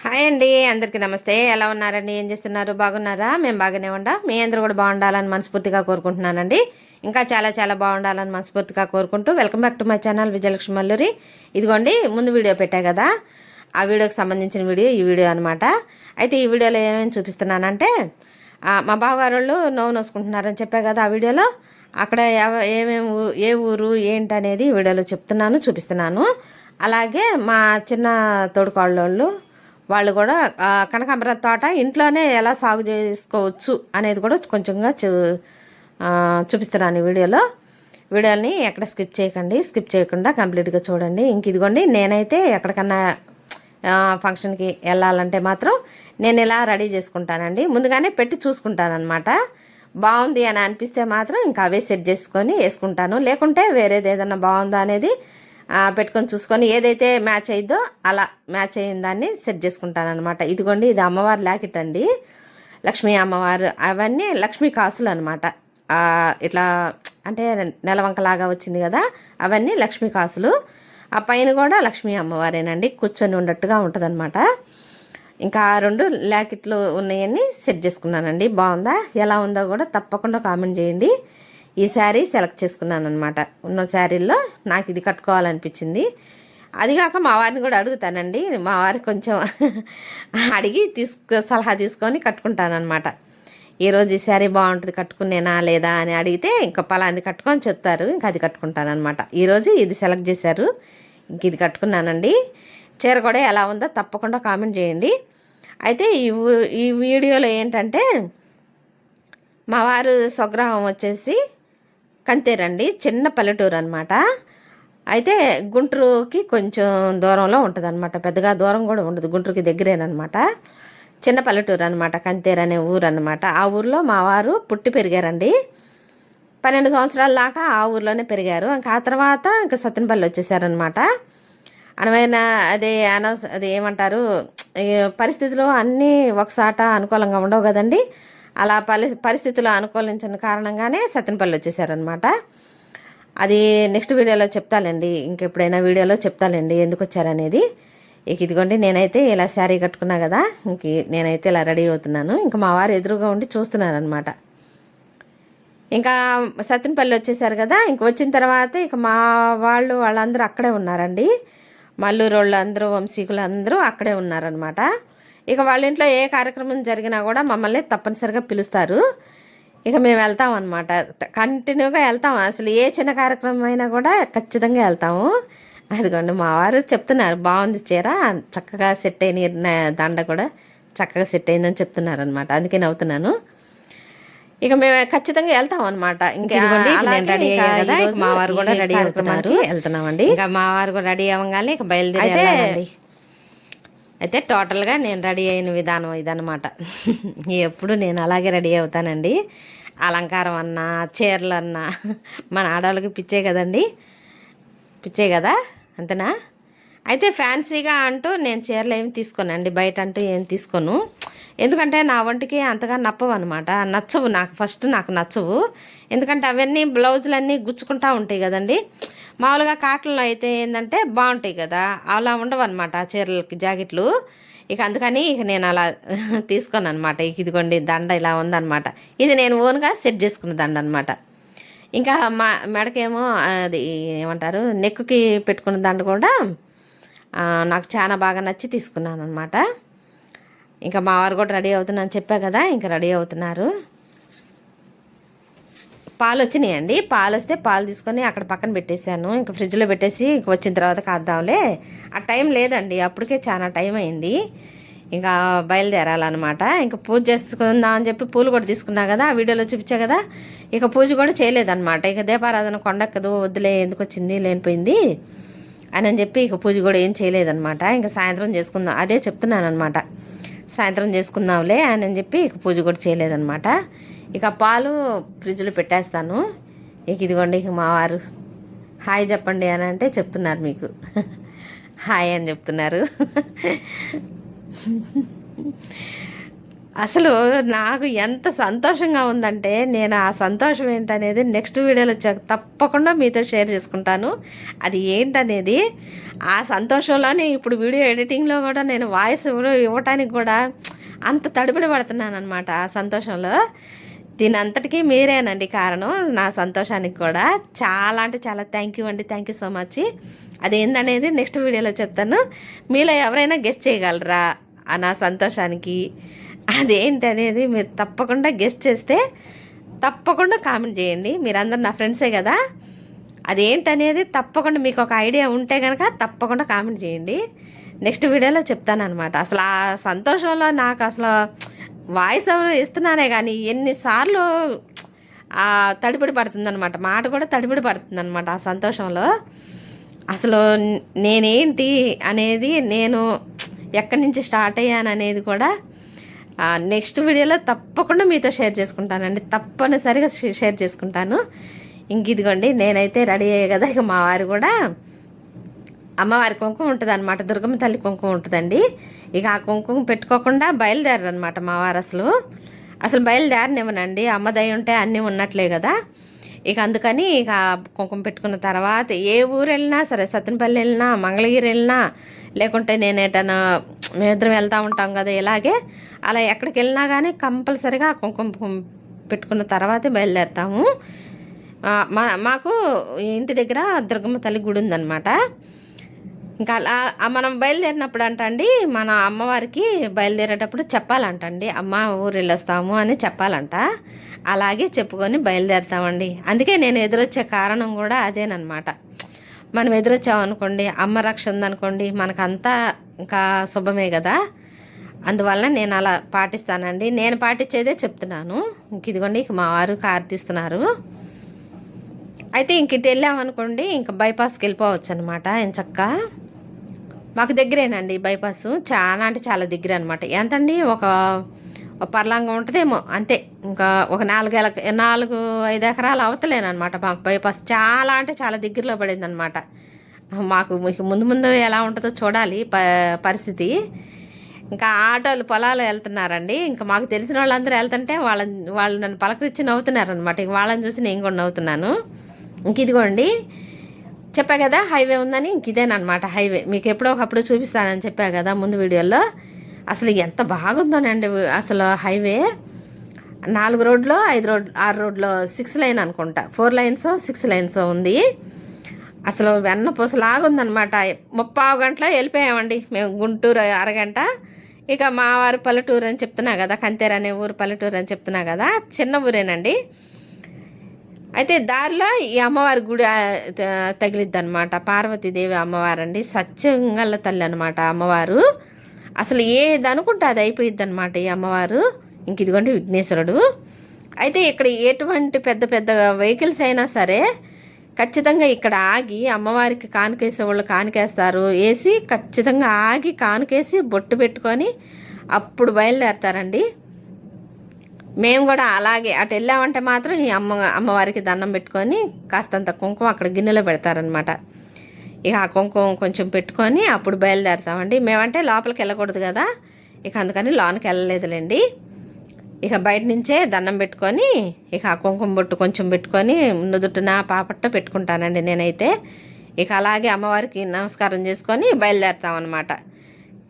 Hi అండి, అందరికీ నమస్తే. ఎలా ఉన్నారండి? ఏం చేస్తున్నారు? బాగున్నారా? మేము బాగానే ఉండా. మీ అందరూ కూడా బాగుండాలని మనస్ఫూర్తిగా కోరుకుంటున్నానండి. ఇంకా చాలా చాలా బాగుండాలని మనస్ఫూర్తిగా కోరుకుంటూ welcome back to my channel Vijayalakshmi Malluri. ఇదిగోండి, ముందు వీడియో పెట్టా కదా, ఆ వీడియోకి సంబంధించిన వీడియో ఈ వీడియో అనమాట. అయితే ఈ వీడియోలో ఏమేమి చూపిస్తున్నానంటే, మా బావగారు వాళ్ళు నోవు నోసుకుంటున్నారని చెప్పా కదా ఆ వీడియోలో. అక్కడ ఏమేమి ఏ ఊరు ఏంటి అనేది వీడియోలో చెప్తున్నాను, చూపిస్తున్నాను. అలాగే మా చిన్న తోడుకోళ్ళోళ్ళు వాళ్ళు కూడా కనకాంబరం తోట ఇంట్లోనే ఎలా సాగు చేసుకోవచ్చు అనేది కూడా కొంచెంగా చూపిస్తున్నాను ఈ వీడియోని ఎక్కడ స్కిప్ చేయకండి, స్కిప్ చేయకుండా కంప్లీట్గా చూడండి. ఇంక ఇదిగోండి, నేనైతే ఎక్కడికన్నా ఫంక్షన్కి వెళ్ళాలంటే మాత్రం నేను ఇలా రెడీ చేసుకుంటానండి. ముందుగానే పెట్టి చూసుకుంటానమాట. బాగుంది అని అనిపిస్తే మాత్రం ఇంకా అవే సెట్ చేసుకొని వేసుకుంటాను. లేకుంటే వేరేది ఏదన్నా బాగుందా అనేది పెట్టుకొని చూసుకొని ఏదైతే మ్యాచ్ అయ్యిద్దో అలా మ్యాచ్ అయిన దాన్ని సెట్ చేసుకుంటాను అనమాట. ఇదిగోండి, ఇది అమ్మవారు లాకెట్ అండి, లక్ష్మీ అమ్మవారు. అవన్నీ లక్ష్మీ కాసులు అనమాట. ఇట్లా అంటే నెలవంకలాగా వచ్చింది కదా, అవన్నీ లక్ష్మీ కాసులు. ఆ పైన కూడా లక్ష్మీ అమ్మవారేనండి, కూర్చొని ఉన్నట్టుగా ఉంటుంది అనమాట. ఇంకా రెండు లాకెట్లు ఉన్నాయని సెట్ చేసుకున్నానండి. బాగుందా, ఎలా ఉందో కూడా తప్పకుండా కామెంట్ చేయండి. ఈ శారీ సెలెక్ట్ చేసుకున్నాను అనమాట. ఉన్న శారీల్లో నాకు ఇది కట్టుకోవాలనిపించింది. అదిగాక మా వారిని కూడా అడుగుతానండి. మా వారికి కొంచెం అడిగి సలహా తీసుకొని కట్టుకుంటానమాట. ఈరోజు ఈ శారీ బాగుంటుంది కట్టుకునేనా లేదా అని అడిగితే ఇంకా పలాంది కట్టుకొని చెప్తారు, ఇంకా అది కట్టుకుంటానమాట. ఈరోజు ఇది సెలెక్ట్ చేశారు, ఇంక ఇది కట్టుకున్నానండి. చీర కూడా ఎలా ఉందో తప్పకుండా కామెంట్ చేయండి. అయితే ఈ వీడియోలో ఏంటంటే, మా వారు స్వగ్రహం వచ్చేసి కంతేరండి, చిన్న పల్లెటూరు అనమాట. అయితే గుంటూరుకి కొంచెం దూరంలో ఉంటుంది అనమాట, పెద్దగా దూరం కూడా ఉండదు, గుంటూరుకి దగ్గరేనమాట. చిన్న పల్లెటూరు అనమాట, కంతేరు అనే ఊరు అనమాట. ఆ ఊరిలో మా వారు పుట్టి పెరిగారండి. 12 సంవత్సరాల దాకా ఆ ఊర్లోనే పెరిగారు. ఇంకా ఆ తర్వాత ఇంకా సత్తెనపల్లి వచ్చేసారనమాట. అనమైన అది ఏమంటారు, పరిస్థితులు అన్నీ ఒకసాట అనుకూలంగా ఉండవు కదండి. అలా పరిస్థితులు అనుకూలించిన కారణంగానే సత్తెనపల్లి వచ్చేసారనమాట. అది నెక్స్ట్ వీడియోలో చెప్తానండి, ఇంకెప్పుడైనా వీడియోలో చెప్తానండి ఎందుకు వచ్చారనేది. ఇక ఇదిగోండి, నేనైతే ఇలా శారీ కట్టుకున్నా కదా, ఇంక నేనైతే ఇలా రెడీ అవుతున్నాను. ఇంకా మా వారు ఎదురుగా ఉండి చూస్తున్నారనమాట. ఇంకా సత్తెనపల్లి వచ్చేసారు కదా, ఇంక వచ్చిన తర్వాత ఇక మా వాళ్ళందరూ అక్కడే ఉన్నారండి. మల్లూరు వాళ్ళు అందరూ, వంశీకులు అందరూ అక్కడే ఉన్నారనమాట. ఇక వాళ్ళ ఇంట్లో ఏ కార్యక్రమం జరిగినా కూడా మమ్మల్ని తప్పనిసరిగా పిలుస్తారు. ఇక మేము వెళ్తాం అనమాట, కంటిన్యూగా వెళ్తాం. అసలు ఏ చిన్న కార్యక్రమం అయినా కూడా ఖచ్చితంగా వెళ్తాము. అదిగోండి, మా వారు చెప్తున్నారు బాగుంది చీర, చక్కగా సెట్ అయిన దండ కూడా చక్కగా సెట్ అయిందని చెప్తున్నారు అనమాట. అందుకే నవ్వుతున్నాను. ఇక మేము ఖచ్చితంగా వెళ్తాం అనమాట. ఇంకా నేను రెడీ అయ్యా కదా, మా వారు కూడా రెడీ అవుతున్నారు, వెళ్తున్నామండి. ఇంకా మా వారు కూడా రెడీ అవ్వగానే ఇక బయలుదేరి. అయితే టోటల్గా నేను రెడీ అయిన విధానం ఇదనమాట. ఎప్పుడు నేను అలాగే రెడీ అవుతానండి. అలంకారం అన్నా, చీరలు అన్నా మన ఆడవాళ్ళకి పిచ్చే కదండి, పిచ్చే కదా, అంతేనా? అయితే ఫ్యాన్సీగా అంటూ నేను చీరలు ఏమి తీసుకోనండి, బయట అంటూ ఏమి తీసుకోను. ఎందుకంటే నా ఒంటికి అంతగా నప్పవు అనమాట, నచ్చవు నాకు నచ్చవు. ఎందుకంటే అవన్నీ బ్లౌజులన్నీ గుచ్చుకుంటూ ఉంటాయి కదండి. మామూలుగా కాటన్లో అయితే ఏంటంటే బాగుంటాయి కదా, అలా ఉండవు అనమాట చీరలకి జాకెట్లు. ఇక అందుకని ఇక నేను అలా తీసుకోను అనమాట. ఇక ఇదిగోండి, దండ ఇలా ఉందన్నమాట. ఇది నేను ఓన్గా సెట్ చేసుకున్న దండ అనమాట. ఇంకా మా మెడకేమో అది ఏమంటారు, నెక్కుకి పెట్టుకున్న దండ కూడా నాకు చాలా బాగా నచ్చి తీసుకున్నాను అనమాట. ఇంకా మా వారు కూడా రెడీ అవుతున్నాను చెప్పా కదా, ఇంకా రెడీ అవుతున్నారు. పాలు వచ్చినాయండి, పాలు వస్తే పాలు తీసుకొని అక్కడ పక్కన పెట్టేశాను. ఇంకా ఫ్రిడ్జ్లో పెట్టేసి ఇంక వచ్చిన తర్వాత కాద్దాంలే, ఆ టైం లేదండి, అప్పటికే చాలా టైం అయింది. ఇంకా బయలుదేరాలన్నమాట. ఇంకా పూజ చేసుకుందాం అని చెప్పి పూలు కూడా తీసుకున్నా కదా, ఆ వీడియోలో చూపించా కదా. ఇక పూజ కూడా చేయలేదన్నమాట. ఇక దీపారాధన కొండెక్కదు, వద్దులే ఎందుకు వచ్చింది లేనిపోయింది అని చెప్పి ఇక పూజ కూడా ఏం చేయలేదన్నమాట. ఇంకా సాయంత్రం చేసుకుందాం అదే చెప్తున్నాను అనమాట, సాయంత్రం చేసుకుందాంలే అని చెప్పి ఇక పూజ కూడా చేయలేదన్నమాట. ఇక పాలు ఫ్రిడ్జ్లో పెట్టేస్తాను. ఇక ఇదిగోండి, ఇక మా వారు హాయ్ చెప్పండి అని అంటే చెప్తున్నారు, మీకు హాయ్ అని చెప్తున్నారు. అసలు నాకు ఎంత సంతోషంగా ఉందంటే నేను ఆ సంతోషం ఏంటనేది నెక్స్ట్ వీడియోలో తప్పకుండా మీతో షేర్ చేసుకుంటాను. అది ఏంటనేది ఆ సంతోషంలోనే ఇప్పుడు వీడియో ఎడిటింగ్లో కూడా నేను వాయిస్ ఇవ్వటానికి కూడా అంత తడిబడి పడుతున్నాను అనమాట ఆ సంతోషంలో. దీని అంతటికీ మీరేనండి కారణం నా సంతోషానికి కూడా. చాలా అంటే చాలా థ్యాంక్ యూ అండి, థ్యాంక్ యూ సో మచ్. అదేందనేది నెక్స్ట్ వీడియోలో చెప్తాను. మీలో ఎవరైనా గెస్ట్ చేయగలరా నా సంతోషానికి అదేంటి అనేది మీరు తప్పకుండా గెస్ట్ చేస్తే తప్పకుండా కామెంట్ చేయండి. మీరందరూ నా ఫ్రెండ్సే కదా, అదేంటనేది తప్పకుండా మీకు ఒక ఐడియా ఉంటే కనుక తప్పకుండా కామెంట్ చేయండి. నెక్స్ట్ వీడియోలో చెప్తాను అనమాట. అసలు ఆ సంతోషంలో నాకు అసలు వాయిస్ ఎవరు ఇస్తున్నానే కానీ ఎన్నిసార్లు తడిబడి పడుతుందనమాట, మాట కూడా తడిబడి పడుతుందనమాట ఆ సంతోషంలో. అసలు నేనేంటి అనేది, నేను ఎక్కడి నుంచి స్టార్ట్ అయ్యాను అనేది కూడా నెక్స్ట్ వీడియోలో తప్పకుండా మీతో షేర్ చేసుకుంటానండి, తప్పనిసరిగా షేర్ చేసుకుంటాను. ఇంక ఇదిగోండి నేనైతే రెడీ అయ్యే కదా. ఇక మా వారు కూడా అమ్మవారి కుంకుమ ఉంటుంది అనమాట, దుర్గమ్మ తల్లి కుంకుమ ఉంటుందండి. ఇక ఆ కుంకుమ పెట్టుకోకుండా బయలుదేరరు అనమాట మా వారు. అసలు బయలుదేరనివ్వనండి, అమ్మ దయ ఉంటే అన్నీ ఉన్నట్లే కదా. ఇక అందుకని ఇక కుంకుమ పెట్టుకున్న తర్వాత ఏ ఊరు వెళ్ళినా సరే, సత్తెనపల్లి వెళ్ళినా, మంగళగిరి వెళ్ళినా, లేకుంటే నేను ఏటన్నా మేమిద్దరం వెళ్తూ ఉంటాం కదా ఇలాగే, అలా ఎక్కడికి వెళ్ళినా కానీ కంపల్సరీగా కుంకుమ పెట్టుకున్న తర్వాతే బయలుదేరుతాము. మాకు ఇంటి దగ్గర దుర్గమ్మ తల్లి గుడి ఉందన్నమాట. ఇంకా అలా మనం బయలుదేరినప్పుడు అంటండి, మన అమ్మవారికి బయలుదేరేటప్పుడు చెప్పాలంటండి, అమ్మ ఊరు వెళ్ళొస్తాము అని చెప్పాలంట. అలాగే చెప్పుకొని బయలుదేరుతామండి. అందుకే నేను ఎదురొచ్చే కారణం కూడా అదేనమాట. మనం ఎదురొచ్చామనుకోండి, అమ్మ రక్ష ఉందనుకోండి, మనకంతా ఇంకా శుభమే కదా. అందువల్ల నేను అలా పాటిస్తానండి. నేను పాటించేదే చెప్తున్నాను. ఇంక ఇదిగోండి ఇక మా వారు కారు తీస్తున్నారు. అయితే ఇంక ఇటు వెళ్ళామనుకోండి, ఇంకా బైపాస్కి వెళ్ళిపోవచ్చు అనమాట. ఎంచక్క మాకు దగ్గరేనండి బైపాస్, చాలా అంటే చాలా దగ్గర అనమాట. ఎంతండి, ఒక పర్లాంగం ఉంటుందేమో అంతే. ఇంకా ఒక 4-5 ఎకరాలు అవతలేనమాట మాకు బైపాస్. చాలా అంటే చాలా దగ్గరలో పడింది అనమాట మాకు. మీకు ముందు ఎలా ఉంటుందో చూడాలి పరిస్థితి. ఇంకా ఆటోలు పొలాలు వెళ్తున్నారండి. ఇంకా మాకు తెలిసిన వాళ్ళందరూ వెళ్తుంటే వాళ్ళు నన్ను పలకరించి నవ్వుతున్నారనమాట. ఇంక వాళ్ళని చూసి నేను కూడా నవ్వుతున్నాను. ఇంక ఇదిగోండి చెప్పా కదా హైవే ఉందని, ఇంక ఇదేనమాట హైవే. మీకు ఎప్పుడో ఒకప్పుడు చూపిస్తానని చెప్పా కదా ముందు వీడియోలో. అసలు ఎంత బాగుందోనండి అసలు హైవే. 4 రోడ్లు 6 రోడ్లు 6 లైన్ అనుకుంటా, 4 లైన్స్ 6 లైన్స్ ఉంది. అసలు వెన్నపూసలాగా ఉందనమాట. 30 గంటలో వెళ్ళిపోయామండి మేము గుంటూరు, అరగంట. ఇక మా వారు పల్లెటూరు అని చెప్తున్నా కదా, కంతేరు అనే ఊరు పల్లెటూరు అని చెప్తున్నా కదా, చిన్న ఊరేనండి. అయితే దారిలో ఈ అమ్మవారి గుడి తగిలిద్ది అనమాట. పార్వతీదేవి అమ్మవారండి, సత్యంగల్ల తల్లి అనమాట అమ్మవారు. అసలు ఏది అనుకుంటే అది అయిపోయిద్ది అనమాట ఈ అమ్మవారు. ఇంక ఇదిగోండి విఘ్నేశ్వరుడు. అయితే ఇక్కడ ఎటువంటి పెద్ద పెద్ద వెహికల్స్ అయినా సరే ఖచ్చితంగా ఇక్కడ ఆగి అమ్మవారికి కానుకేసే వాళ్ళు కానుకేస్తారు, వేసి ఖచ్చితంగా ఆగి కానుకేసి బొట్టు పెట్టుకొని అప్పుడు బయలుదేరతారండి. మేము కూడా అలాగే అటు వెళ్ళామంటే మాత్రం ఈ అమ్మవారికి దండం పెట్టుకొని కాస్తంత కుంకుమ అక్కడ గిన్నెలో పెడతారనమాట. ఇక ఆ కుంకుమ కొంచెం పెట్టుకొని అప్పుడు బయలుదేరుతామండి. మేమంటే లోపలికి వెళ్ళకూడదు కదా, ఇక అందుకని లోనికి వెళ్ళలేదులేండి. ఇక బయట నుంచే దండం పెట్టుకొని ఇక ఆ కుంకుమ బొట్టు కొంచెం పెట్టుకొని నుదుటిన పాపట్ట పెట్టుకుంటానండి నేనైతే. ఇక అలాగే అమ్మవారికి నమస్కారం చేసుకొని బయలుదేరుతామన్నమాట.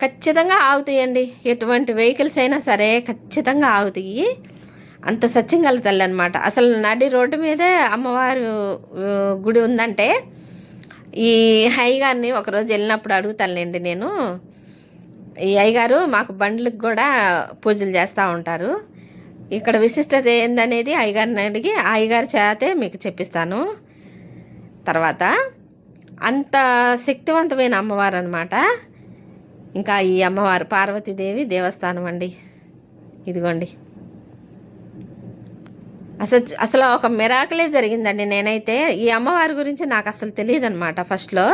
ఖచ్చితంగా ఆగుతాయండి, ఎటువంటి వెహికల్స్ అయినా సరే ఖచ్చితంగా ఆగుతాయి. అంత సత్యంగల తల్లి అనమాట. అసలు నడి రోడ్డు మీదే అమ్మవారు గుడి ఉందంటే, ఈ అయ్యగారిని ఒకరోజు వెళ్ళినప్పుడు అడుగుతానులేండి నేను. ఈ అయ్యగారు మాకు బండ్లకు కూడా పూజలు చేస్తూ ఉంటారు. ఇక్కడ విశిష్టత ఏందనేది అయ్యగారిని అడిగి అయ్యగారి చేతే మీకు చెప్పిస్తాను తర్వాత. అంత శక్తివంతమైన అమ్మవారు అనమాట. ఇంకా ఈ అమ్మవారు పార్వతీదేవి దేవస్థానం అండి. ఇదిగోండి అసలు ఒక మిరాకిలే జరిగిందండి. నేనైతే ఈ అమ్మవారి గురించి నాకు అసలు తెలియదు అనమాట ఫస్ట్లో.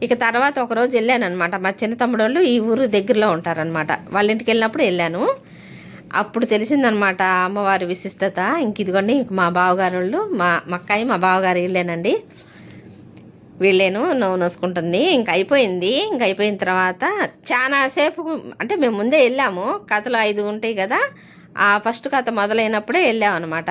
ఇక తర్వాత ఒకరోజు వెళ్ళాను అనమాట. మా చిన్న తమ్ముడు వాళ్ళు ఈ ఊరు దగ్గరలో ఉంటారనమాట, వాళ్ళ ఇంటికి వెళ్ళినప్పుడు వెళ్ళాను. అప్పుడు తెలిసిందనమాట అమ్మవారి విశిష్టత. ఇంక ఇదిగోండి మా బావగారు వాళ్ళు, మా అక్కాయి మా బావగారు వెళ్ళానండి. వీళ్ళేను నవ్వు నోసుకుంటుంది. ఇంక అయిపోయింది. ఇంక అయిపోయిన తర్వాత చాలా సేపు, అంటే మేము ముందే వెళ్ళాము, కథలు 5 ఉంటాయి కదా, ఆ ఫస్ట్ కథ మొదలైనప్పుడే వెళ్ళామన్నమాట.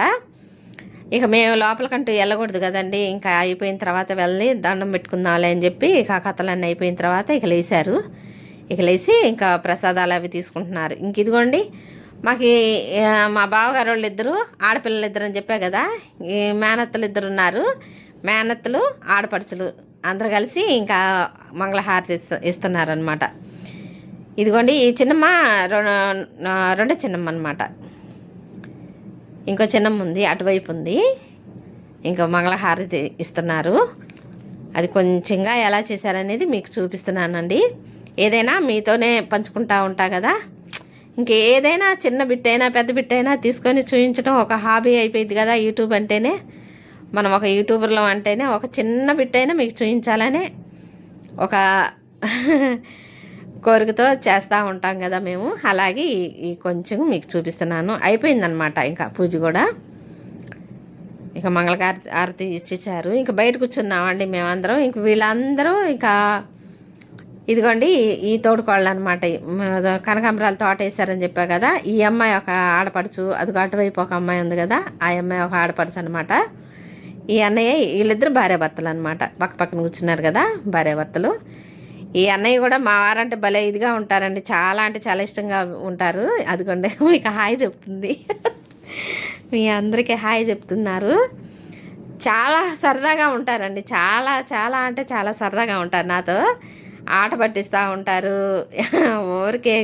ఇక మేము లోపలికంటూ వెళ్ళకూడదు కదండి. ఇంకా అయిపోయిన తర్వాత వెళ్ళి దండం పెట్టుకుందాంలే అని చెప్పి ఇక ఆ కథలన్నీ అయిపోయిన తర్వాత ఇక లేచారు. ఇక లేచి ఇంకా ప్రసాదాలు అవి తీసుకుంటున్నారు. ఇంక ఇదిగోండి మాకు మా బావగారు వాళ్ళు ఇద్దరు ఆడపిల్లలు ఇద్దరు అని చెప్పా కదా, ఈ మేనత్తలు ఇద్దరు ఉన్నారు. మేనత్తలు ఆడపడుచులు అందరు కలిసి ఇంకా మంగళహారతి ఇస్తున్నారనమాట. ఇదిగోండి ఈ చిన్నమ్మ రెండో చిన్నమ్మ అనమాట. ఇంకో చిన్నమ్మ ఉంది, అటువైపు ఉంది. ఇంకా మంగళహారతి ఇస్తున్నారు. అది కొంచెంగా ఎలా చేశారనేది మీకు చూపిస్తున్నానండి. ఏదైనా మీతోనే పంచుకుంటా ఉంటా కదా, ఇంకేదైనా చిన్న బిట్ అయినా పెద్ద బిట్ అయినా తీసుకొని చూపించడం ఒక హాబీ అయిపోయింది కదా. యూట్యూబ్ అంటేనే, మనం ఒక యూట్యూబర్లో అంటేనే ఒక చిన్న బిట్ అయినా మీకు చూపించాలనే ఒక కోరికతో చేస్తూ ఉంటాం కదా మేము. అలాగే ఈ కొంచెం మీకు చూపిస్తున్నాను. అయిపోయిందనమాట ఇంకా పూజ కూడా. ఇక మంగళహారతి ఇచ్చేసారు. ఇంక బయట కూర్చున్నామండి మేమందరం. ఇంక వీళ్ళందరూ ఇంకా ఇదిగోండి ఈ తోడుకోళ్ళు అనమాట. కనకాంబరాలు తోట వేసారని చెప్పా కదా, ఈ అమ్మాయి ఒక ఆడపడుచు, అదిగో అటువైపు ఒక అమ్మాయి ఉంది కదా, ఆ అమ్మాయి ఒక ఆడపడుచు అనమాట. ఈ అన్నయ్య, వీళ్ళిద్దరు భార్యాభర్తలు అనమాట. పక్క పక్కన కూర్చున్నారు కదా భార్యాభర్తలు. ఈ అన్నయ్య కూడా మా వారంటే భలే ఇదిగా ఉంటారండి, చాలా అంటే చాలా ఇష్టంగా ఉంటారు. అదిగోండి మీకు హాయ్ చెప్తుంది. మీ అందరికీ హాయ్ చెప్తున్నారు. చాలా సరదాగా ఉంటారండి, చాలా చాలా అంటే చాలా సరదాగా ఉంటారు. నాతో ఆట పట్టిస్తూ ఉంటారు. ఊరికే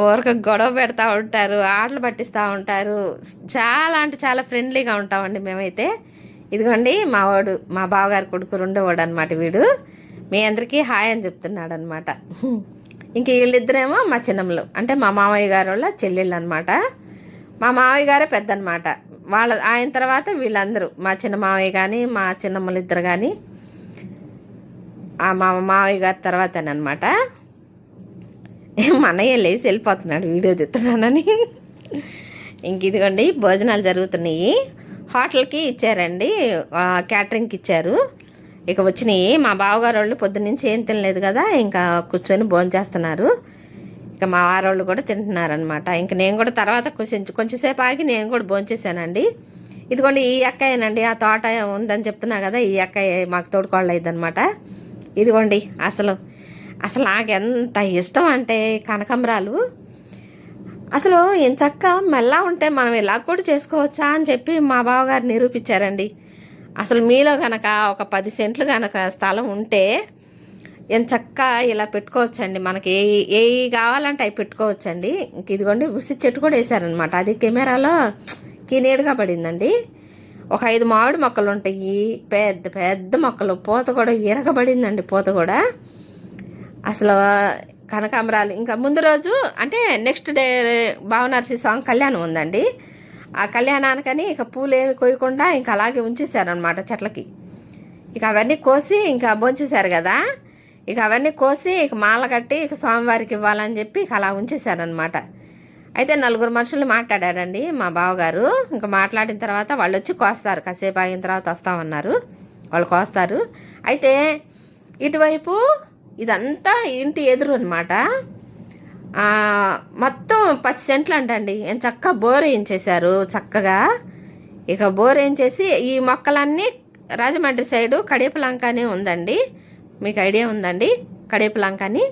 ఊరికే గొడవ పెడతా ఉంటారు, ఆటలు పట్టిస్తూ ఉంటారు. చాలా అంటే చాలా ఫ్రెండ్లీగా ఉంటామండి మేమైతే. ఇదిగోండి మా వాడు, మా బావగారి కొడుకు రెండోవాడు అనమాట వీడు. మీ అందరికీ హాయ్ అని చెప్తున్నాడు అనమాట. ఇంక వీళ్ళిద్దరేమో మా చిన్నమ్మలు, అంటే మా మామయ్య గారు వాళ్ళ చెల్లెళ్ళు అనమాట. మా మామయ్య గారే పెద్ద అనమాట. ఆయన తర్వాత వీళ్ళందరూ, మా చిన్న మామయ్య కానీ మా చిన్నమ్మలు ఇద్దరు కానీ మా మామయ్య గారి తర్వాతనమాట. మా అన్నయ్య లేచి వెళ్ళిపోతున్నాడు వీడియో తీస్తున్నానని. ఇంక ఇదిగోండి భోజనాలు జరుగుతున్నాయి. హోటల్కి ఇచ్చారండి, క్యాటరింగ్కి ఇచ్చారు. ఇక వచ్చినాయి. మా బావగారు వాళ్ళు పొద్దున్నుంచి ఏం తినలేదు కదా, ఇంకా కూర్చొని భోంచేస్తున్నారు. ఇక మా వారోళ్ళు కూడా తింటున్నారనమాట. ఇంక నేను కూడా తర్వాత కొంచెంసేపు ఆగి నేను కూడా భోంచేసానండి. ఇదిగోండి ఈ అక్కయ్యనండి, ఆ తోట ఉందని చెప్తున్నా కదా, ఈ అక్కయ్య మాకు తోడుకోళ్ళు అయిందనమాట. ఇదిగోండి అసలు నాకు ఎంత ఇష్టం అంటే కనకాంబరాలు. అసలు ఎంచక్క మెల్లా ఉంటే మనం ఇలా కూడా చేసుకోవచ్చా అని చెప్పి మా బావగారు నిరూపించారండి. అసలు మీలో కనుక ఒక 10 సెంట్లు కనుక స్థలం ఉంటే ఎంచక్క ఇలా పెట్టుకోవచ్చండి. మనకి ఏ కావాలంటే అవి పెట్టుకోవచ్చండి. ఇంక ఇదిగోండి ఉసిరి చెట్టు కూడా వేసారనమాట. అది కెమెరాలో నీడుగా పడిందండి. ఒక 5 మామిడి మొక్కలు ఉంటాయి, పెద్ద పెద్ద మొక్కలు. పూత కూడా ఇరగబడిందండి, పూత కూడా. అసలు కనకాంబరాలు ఇంకా ముందు రోజు అంటే నెక్స్ట్ డే భావనర్సి సాంగ్ కళ్యాణం ఉందండి. ఆ కళ్యాణానికని ఇక పూలు ఏమి కోయకుండా ఇంకా అలాగే ఉంచేశారనమాట చెట్లకి. ఇక అవన్నీ కోసి ఇంకా భోంచేశారు కదా, ఇక అవన్నీ కోసి ఇక మాల కట్టి ఇక స్వామివారికి ఇవ్వాలని చెప్పి ఇక అలా ఉంచేశారనమాట. అయితే 4 మనుషులు మాట్లాడారండి మా బావగారు. ఇంకా మాట్లాడిన తర్వాత వాళ్ళు వచ్చి కోస్తారు, కాసేపు ఆగిన తర్వాత వస్తామన్నారు. వాళ్ళు కోస్తారు. అయితే ఇటువైపు ఇదంతా ఇంటి ఎదురు అనమాట. మొత్తం 10 సెంట్లు అంటండి. చక్కగా బోర్ వేయించేశారు చక్కగా. ఇక బోర్ వేయించేసి ఈ మొక్కలన్నీ రాజమండ్రి సైడు కడియపలంక అని ఉందండి, మీకు ఐడియా ఉందండి కడియపలంక అని.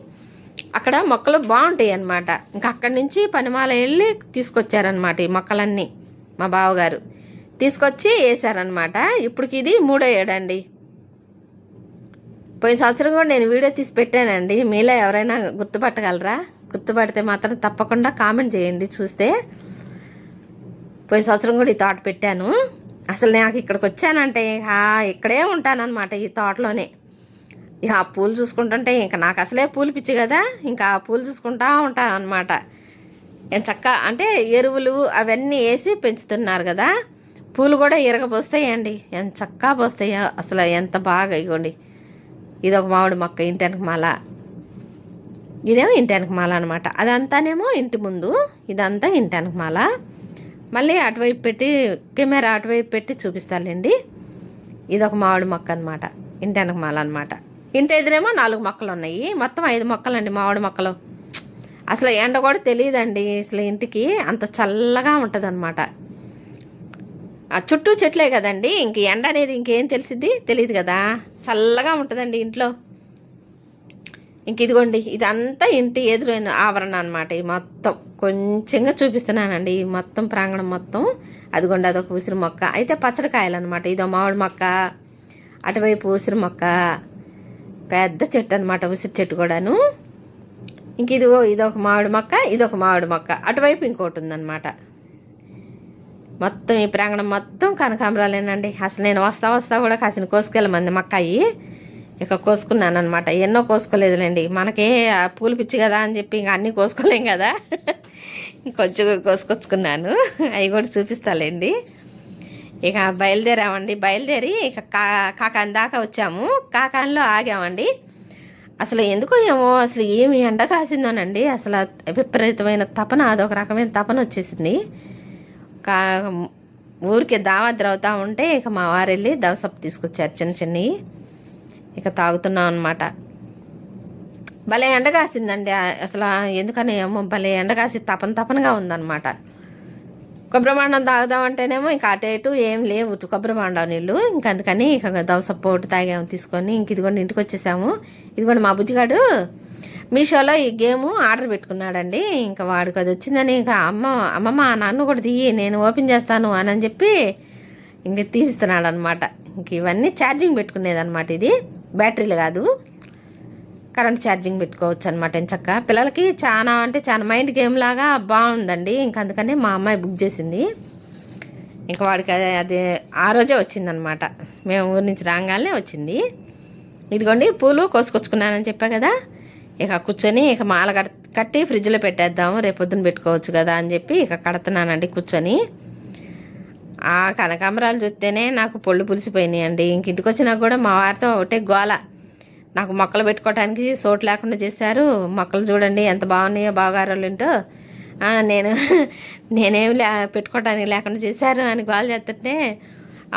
అక్కడ మొక్కలు బాగుంటాయి అన్నమాట. ఇంకా అక్కడి నుంచి పనిమాల వెళ్ళి తీసుకొచ్చారనమాట ఈ మొక్కలన్నీ. మా బావగారు తీసుకొచ్చి వేసారనమాట. ఇప్పటికి ఇది 3వ ఏడండి. పోయిన సంవత్సరం కూడా నేను వీడియో తీసి పెట్టానండి. మీలో ఎవరైనా గుర్తుపట్టగలరా? గుర్తుపడితే మాత్రం తప్పకుండా కామెంట్ చేయండి చూస్తే. పోయిన సంవత్సరం కూడా ఈ తోట పెట్టాను. అసలు నాకు ఇక్కడికి వచ్చానంటే ఇక్కడే ఉంటానన్నమాట, ఈ తోటలోనే. ఇక ఆ పూలు చూసుకుంటుంటే ఇంకా నాకు అసలే పూలు పిచ్చి కదా, ఇంకా ఆ పూలు చూసుకుంటా ఉంటాను అనమాట. చక్కగా అంటే ఎరువులు అవన్నీ వేసి పెంచుతున్నారు కదా, పూలు కూడా ఇరగపోస్తాయండి. ఎంత చక్కగా పోస్తాయో అసలు, ఎంత బాగా. ఇగోండి ఇది ఒక మామిడి మొక్క, ఇంటి వెనక మాల. ఇదేమో ఇంటి వెనక మాల అనమాట. అదంతానేమో ఇంటి ముందు, ఇదంతా ఇంటి వెనక మాల. మళ్ళీ అటువైపు పెట్టి కెమెరా అటువైపు పెట్టి చూపిస్తానండి. ఇదొక మామిడి మొక్క అనమాట, ఇంటి వెనకమాల అనమాట. ఇంటి ఎదురేమో 4 మొక్కలు ఉన్నాయి, మొత్తం 5 మొక్కలండి మామిడి మొక్కలు. అసలు ఎండ కూడా తెలియదండి, అసలు ఇంటికి అంత చల్లగా ఉంటుంది అనమాట. ఆ చుట్టూ చెట్లే కదండి, ఇంక ఎండ అనేది ఇంకేం తెలియదు కదా, చల్లగా ఉంటుందండి ఇంట్లో. ఇంక ఇదిగోండి ఇదంతా ఇంటి ఎదురైన ఆవరణ అనమాట. ఈ మొత్తం కొంచెంగా చూపిస్తున్నానండి, ఈ మొత్తం ప్రాంగణం మొత్తం. అదిగోండి అదొక ఉసిరి మొక్క, అయితే పచ్చడి కాయలు అనమాట. ఇదో మామిడి మొక్క, అటువైపు ఉసిరి మొక్క, పెద్ద చెట్టు అనమాట ఉసిరి చెట్టు కూడాను. ఇంక ఇదొక మామిడి మొక్క, ఇదొక మామిడి మొక్క, అటువైపు ఇంకోటి ఉందన్నమాట. మొత్తం ఈ ప్రాంగణం మొత్తం కనకాంబరాలేనండి. అసలు నేను వస్తా కూడా కాసిన కోసుకెళ్ళమంది మక్కాయి, ఇక కోసుకున్నాను అనమాట. ఎన్నో కోసుకోలేదులేండి, మనకే పూలు పిచ్చి కదా అని చెప్పి ఇంకా అన్నీ కోసుకోలేం కదా, కొంచెం కోసుకొచ్చుకున్నాను. అవి కూడా చూపిస్తాలేండి. ఇక బయలుదేరి ఇక కాకాని దాకా వచ్చాము. కాకానిలో ఆగామండి. అసలు ఎందుకో ఏమో, అసలు ఏమి ఎండ కాసిందోనండి, అసలు విపరీతమైన తపన, అదొక రకమైన తపన వచ్చేసింది. ఊరికే దావత్ అవుతా ఉంటే ఇక మా వారు వెళ్ళి దవసప్పు తీసుకొచ్చారు చిన్నవి, ఇక తాగుతున్నాం అనమాట. భలే ఎండ కాసిందండి అసలు, ఎందుకని ఏమో భలే ఎండ కాసి తపనగా ఉందన్నమాట. కొబ్బరి బాండం తాగుదామంటేనేమో ఇంకా అటు ఇటు ఏం లేవు కొబ్బరి బాండం నీళ్ళు, ఇంక అందుకని ఇక దవసప్పు ఒకటి తాగాము తీసుకొని. ఇంక ఇదిగోండి ఇంటికి వచ్చేసాము. ఇదిగోండి మా బుజ్జిగాడు మీషోలో ఈ గేము ఆర్డర్ పెట్టుకున్నాడండి. ఇంకా వాడికి అది వచ్చిందని ఇంకా అమ్మమ్మ నన్ను కూడా తీయి, నేను ఓపెన్ చేస్తాను అని చెప్పి ఇంక తీపిస్తున్నాడు అనమాట. ఇంక ఇవన్నీ ఛార్జింగ్ పెట్టుకునేదన్నమాట, ఇది బ్యాటరీలు కాదు, కరెంట్ ఛార్జింగ్ పెట్టుకోవచ్చు అనమాట. ఎంచక్క పిల్లలకి చాలా మైండ్ గేమ్ లాగా బాగుందండి. ఇంక అందుకని మా అమ్మాయి బుక్ చేసింది. ఇంకా వాడికి అది ఆ రోజే వచ్చిందనమాట, మేము ఊరి నుంచి రాగానే వచ్చింది. ఇదిగోండి పూలు కోసుకొచ్చుకున్నానని చెప్పా కదా, ఇక కూర్చొని ఇక మాల కట్టి ఫ్రిడ్జ్లో పెట్టేద్దాము, రేపు పొద్దున పెట్టుకోవచ్చు కదా అని చెప్పి ఇక కడుతున్నానండి కూర్చొని. ఆ కనకాంబరాలు చూస్తేనే నాకు పొళ్ళు పులిసిపోయినాయి అండి. ఇంక ఇంటికి వచ్చినాక కూడా మా వారితో ఒకటే గోల, నాకు మొక్కలు పెట్టుకోవడానికి చోటు లేకుండా చేశారు, మొక్కలు చూడండి ఎంత బాగున్నాయో బాగారోళ్ళు ఏంటో, నేనేమి పెట్టుకోవడానికి లేకుండా చేశారు అని గోల చేస్తుంటే,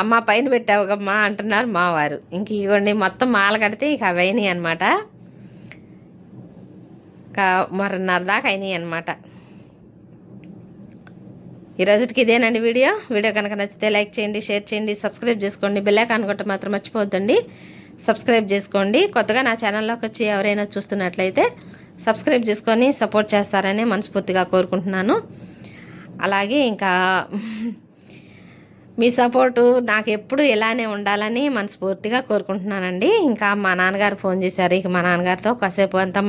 అమ్మ పైన పెట్టావుగమ్మా అంటున్నారు మా వారు. ఇంక ఇవ్వండి మొత్తం మాల కడితే ఇక అవి అయినాయి అనమాట, మరన్నర దాకా అయినాయి అనమాట. ఈరోజుకి ఇదేనండి వీడియో కనుక నచ్చితే లైక్ చేయండి, షేర్ చేయండి, సబ్స్క్రైబ్ చేసుకోండి, బెల్ ఐకాన్ కొట్టడం మాత్రం మర్చిపోవద్దండి. సబ్స్క్రైబ్ చేసుకోండి. కొత్తగా నా ఛానల్లోకి వచ్చి ఎవరైనా చూస్తున్నట్లయితే సబ్స్క్రైబ్ చేసుకొని సపోర్ట్ చేస్తారని మనస్ఫూర్తిగా కోరుకుంటున్నాను. అలాగే ఇంకా మీ సపోర్టు నాకు ఎప్పుడు ఇలానే ఉండాలని మనస్ఫూర్తిగా కోరుకుంటున్నానండి. ఇంకా మా నాన్నగారు ఫోన్ చేశారు, ఇక మా నాన్నగారితో కాసేపు అంతా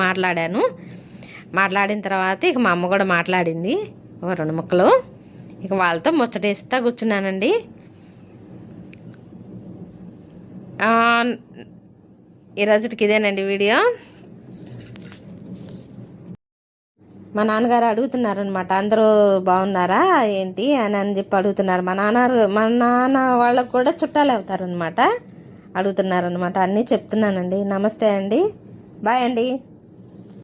మాట్లాడిన తర్వాత ఇక మా అమ్మ కూడా మాట్లాడింది, ఒక 2 ముక్కలు, ఇక వాళ్ళతో ముచ్చటేస్తా కూర్చున్నానండి. ఈరోజుకి ఇదేనండి వీడియో. మా నాన్నగారు అడుగుతున్నారనమాట, అందరూ బాగున్నారా ఏంటి అని చెప్పి అడుగుతున్నారు. మా నాన్న వాళ్ళకు కూడా చుట్టాలు అవుతారనమాట, అడుగుతున్నారనమాట. అన్నీ చెప్తున్నానండి. నమస్తే అండి, బాయ్ అండి.